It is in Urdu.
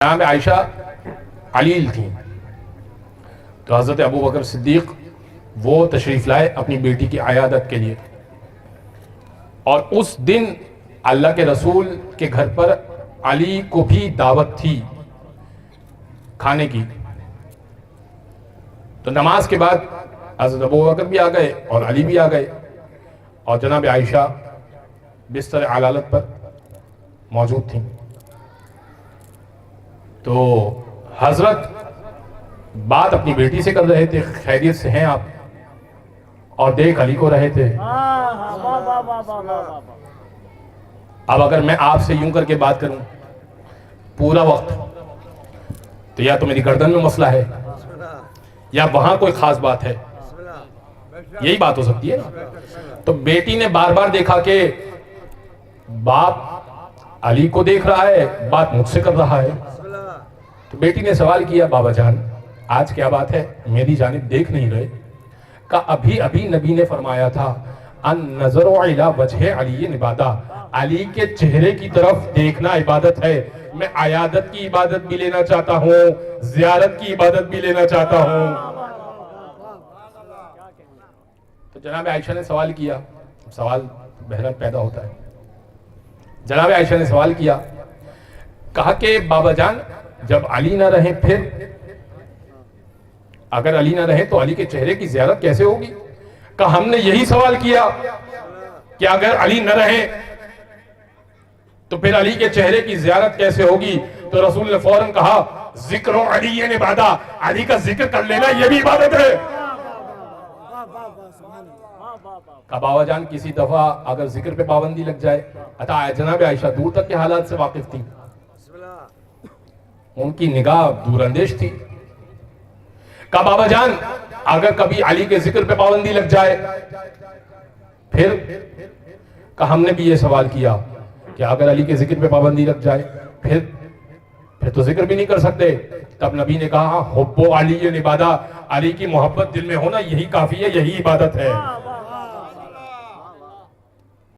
جناب عائشہ علیل تھیں تو حضرت ابو بکر صدیق وہ تشریف لائے اپنی بیٹی کی عیادت کے لیے، اور اس دن اللہ کے رسول کے گھر پر علی کو بھی دعوت تھی کھانے کی۔ تو نماز کے بعد حضرت ابو بکر بھی آ گئے اور علی بھی آ گئے، اور جناب عائشہ بستر علالت پر موجود تھیں۔ تو حضرت بات اپنی بیٹی سے کر رہے تھے، خیریت سے ہیں آپ، اور دیکھ علی کو رہے تھے۔ اب اگر میں آپ سے یوں کر کے بات کروں پورا وقت، تو یا تو میری گردن میں مسئلہ ہے یا وہاں کوئی خاص بات ہے، یہی بات ہو سکتی ہے نا۔ تو بیٹی نے بار بار دیکھا کہ باپ علی کو دیکھ رہا ہے، بات مجھ سے کر رہا ہے۔ تو بیٹی نے سوال کیا، بابا جان آج کیا بات ہے، میری جانب دیکھ نہیں رہے؟ کہ ابھی نبی نے فرمایا تھا ان نظر الی وجہ علی عبادہ، علی کے چہرے کی طرف دیکھنا عبادت ہے۔ میں عیادت کی عبادت بھی لینا چاہتا ہوں، زیارت کی عبادت بھی لینا چاہتا ہوں۔ تو جناب عائشہ نے سوال کیا، سوال بہرحال پیدا ہوتا ہے۔ جناب عائشہ نے سوال کیا، کہا کہ بابا جان جب علی نہ رہیں پھر، اگر علی نہ رہیں تو علی کے چہرے کی زیارت کیسے ہوگی؟ کہا ہم نے یہی سوال کیا کہ اگر علی نہ رہیں تو پھر علی کے چہرے کی زیارت کیسے ہوگی؟ تو رسول نے فوراً کہا ذکر علی عبادہ، علی کا ذکر کر لینا یہ بھی عبادت ہے۔ کہا بابا جان کسی دفعہ اگر ذکر پہ پابندی لگ جائے؟ عطا جناب عائشہ دور تک کے حالات سے واقف تھی، ان کی نگاہ دور اندیش تھی۔ کہا بابا جان اگر کبھی علی کے ذکر پہ پابندی لگ جائے پھر؟ کہا ہم نے بھی یہ سوال کیا کہ اگر علی کے ذکر پہ پابندی لگ جائے پھر تو ذکر بھی نہیں کر سکتے۔ تب نبی نے کہا حب علی عبادہ، علی کی محبت دل میں ہونا یہی کافی ہے، یہی عبادت ہے۔